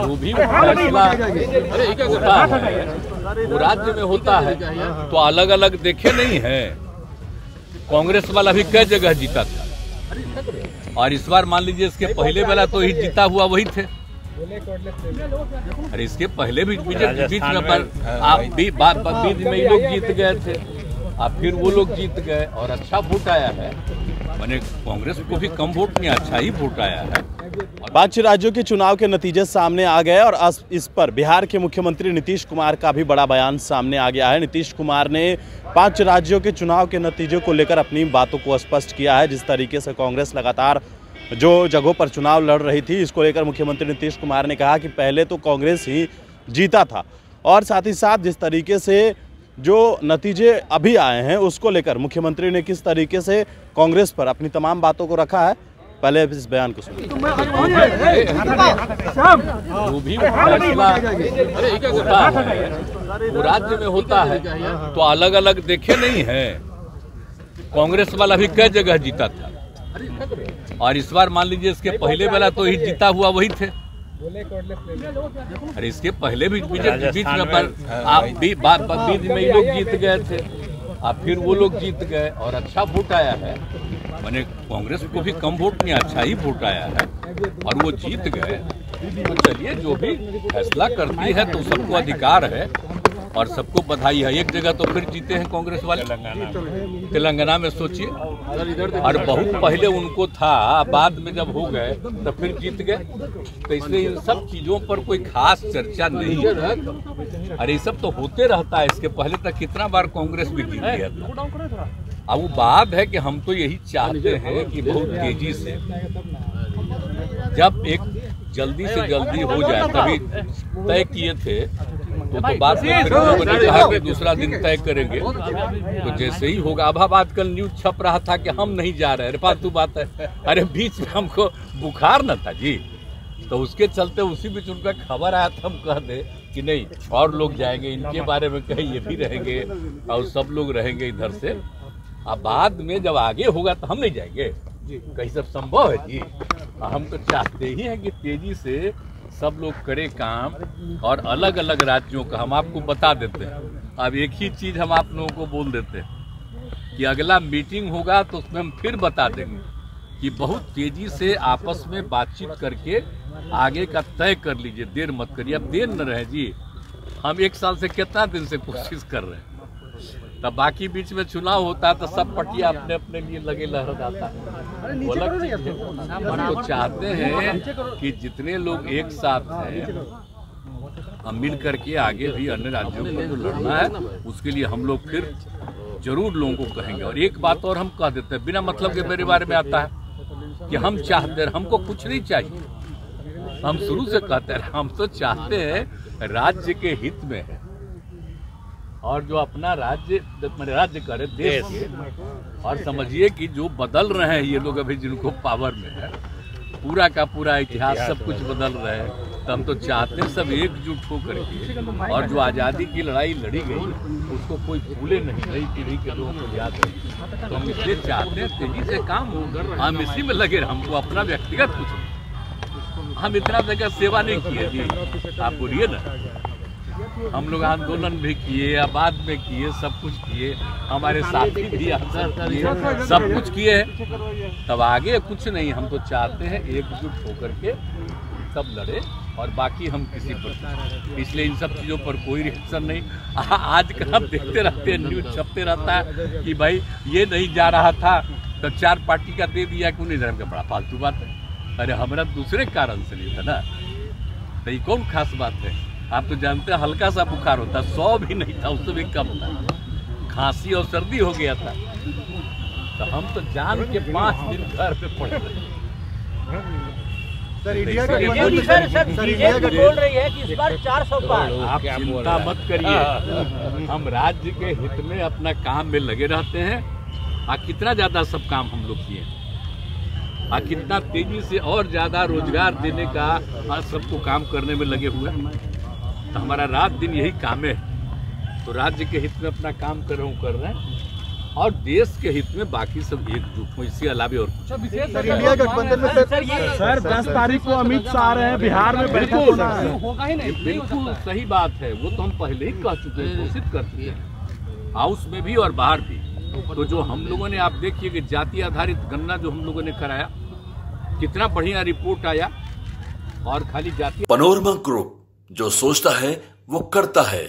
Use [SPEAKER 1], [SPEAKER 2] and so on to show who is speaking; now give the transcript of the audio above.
[SPEAKER 1] जो भी फैसला होता है वो राज्य में होता है, तो अलग अलग देखे नहीं है। कांग्रेस वाला भी कई जगह जीता था, और इस बार मान लीजिए इसके पहले वाला तो ही जीता हुआ वही थे। अरे इसके पहले भी बीच में पर आप बीच में ही लोग जीत गए थे, अब फिर वो लोग जीत गए और अच्छा वोट आया है। मैंने कांग्रेस को भी कम वोट नहीं, अच्छा ही वोट आया है।
[SPEAKER 2] 5 राज्यों के चुनाव के नतीजे सामने आ गए और इस पर बिहार के मुख्यमंत्री नीतीश कुमार का भी बड़ा बयान सामने आ गया है। नीतीश कुमार ने 5 राज्यों के चुनाव के नतीजों को लेकर अपनी बातों को स्पष्ट किया है। जिस तरीके से कांग्रेस लगातार जो जगहों पर चुनाव लड़ रही थी, इसको लेकर मुख्यमंत्री नीतीश कुमार ने कहा कि पहले तो कांग्रेस ही जीता था, और साथ ही साथ जिस तरीके से जो नतीजे अभी आए हैं उसको लेकर मुख्यमंत्री ने किस तरीके से कांग्रेस पर अपनी तमाम बातों को रखा है। पहले इस बयान को सुनिए।
[SPEAKER 1] जो भी फैसला होता है वो राज्य में होता है, तो अलग अलग देखे नहीं है। कांग्रेस वाला भी कई जगह जीता था, और इस बार मान लीजिए इसके पहले वाला तो ही जीता हुआ वही थे। अरे इसके पहले भी बीच में पर आप बीच में ही लोग जीत गए थे, अब फिर वो लोग जीत गए और अच्छा वोट आया है। मैंने कांग्रेस को भी कम वोट नहीं, अच्छा ही वोट आया है और वो जीत गए। तो चलिए, जो भी फैसला करती है तो सबको अधिकार है और सबको बधाई है। एक जगह तो फिर जीते हैं कांग्रेस वाले, तेलंगाना में सोचिए, और बहुत पहले उनको था, बाद में जब हो गए तो फिर जीत गए। तो इसलिए इन सब चीजों पर कोई खास चर्चा नहीं है। अरे ये सब तो होते रहता है। इसके पहले तक कितना बार कांग्रेस भी जीत गया था। अब वो बात है कि हम तो यही चाहते हैं कि बहुत तेजी से, जब एक जल्दी से जल्दी हो जाए, तभी तय किए थे तो बाद में फिर लोगों ने कहा कि दूसरा दिन तय करेंगे, तो जैसे ही होगा। अब आजकल न्यूज छप रहा था कि हम नहीं जा रहे, अरे फालतू बात है। अरे बीच में हमको बुखार न था जी, तो उसके चलते उसी बीच उनका खबर आया था, हम कह दे कि नहीं और लोग जाएंगे, इनके बारे में कहीं ये भी रहेंगे और सब लोग रहेंगे इधर से। अब बाद में जब आगे होगा तो हम नहीं जाएंगे, कहीं सब संभव है जी। हम तो चाहते ही हैं कि तेजी से सब लोग करें काम, और अलग अलग राज्यों का हम आपको बता देते हैं। अब एक ही चीज हम आप लोगों को बोल देते हैं कि अगला मीटिंग होगा तो उसमें हम फिर बता देंगे कि बहुत तेजी से आपस में बातचीत करके आगे का तय कर लीजिए, देर मत करिए। अब देर न रहे जी, हम 1 साल से कितना दिन से कोशिश कर रहे हैं। तब बाकी बीच में चुनाव होता है तो सब पार्टियां अपने अपने लिए लगे लहर जाता है, वो अलग चीज है। हम तो चाहते हैं कि जितने लोग एक साथ हैं, हम मिल करके आगे भी अन्य राज्यों को जो लड़ना है उसके लिए हम लोग फिर जरूर लोगों को कहेंगे। और एक बात और हम कह देते हैं, बिना मतलब के मेरे बारे में आता है कि हम चाहते हैं, हमको कुछ नहीं चाहिए। हम शुरू से कहते हैं हम तो चाहते हैं राज्य के हित में है, और जो अपना राज्य करे देश के। और समझिए कि जो बदल रहे हैं ये लोग अभी, जिनको पावर में है, पूरा का पूरा इतिहास सब कुछ बदल रहे हैं। तो हम तो चाहते हैं सब एकजुट हो करके, और जो आज़ादी की लड़ाई लड़ी गई उसको कोई भूले नहीं, नई पीढ़ी के लोगों को याद रहे। तो हम इसलिए चाहते हैं तेजी से काम हो, हम इसी में लगे। हमको अपना व्यक्तिगत कुछ नहीं, हम इतना जगह सेवा नहीं किए जी, आप बोलिए ना। हम लोग आंदोलन भी किए, आबाद में किए, सब कुछ किए, हमारे साथी भी किए, सब कुछ किए हैं। तब आगे कुछ नहीं, हम तो चाहते हैं एकजुट होकर के सब लड़े, और बाकी हम किसी पर, इसलिए इन सब चीज़ों पर कोई रिएक्शन नहीं। आजकल हम देखते रहते हैं, न्यूज छपते रहता है कि भाई ये नहीं जा रहा था तो 4 पार्टी का दे दिया, क्यों नहीं जा रहा, बड़ा फालतू बात है। अरे हमारा दूसरे कारण से नहीं था ना, तो ये कौन खास बात है। आप तो जानते हैं हल्का सा बुखार होता, 100 भी नहीं था, उससे भी कम था, खांसी और सर्दी हो गया था। तो हम तो जान के 5 दिन घर पे पड़े रहे।
[SPEAKER 3] बोल रही है कि इस बार 400 पार।
[SPEAKER 1] आप चिंता मत करिए, हम राज्य के हित में अपना काम में लगे रहते हैं। कितना ज्यादा सब काम हम लोग किए, कितना तेजी से और ज्यादा रोजगार देने का आज सबको काम करने में लगे हुए। तो हमारा रात दिन यही काम है, तो राज्य के हित में अपना काम कर रहे हैं। और देश के हित में बाकी सब एकजुट हो, इसके अलावे और
[SPEAKER 4] इंडिया गठबंधन में
[SPEAKER 2] सर 10 तारीख को अमित शाह आ रहे हैं, बिहार में बैठक होना है।
[SPEAKER 1] ये बिल्कुल सही बात है, वो तो हम पहले ही कह चुके हैं, घोषित कर चुके हैं, हाउस में भी और बाहर भी। तो जो हम लोगों ने, आप देखिए कि जाति आधारित गणना जो हम लोगों ने कराया, कितना बढ़िया रिपोर्ट आया। और खाली जाति
[SPEAKER 5] पनोरमा ग्रुप, जो सोचता है वो करता है।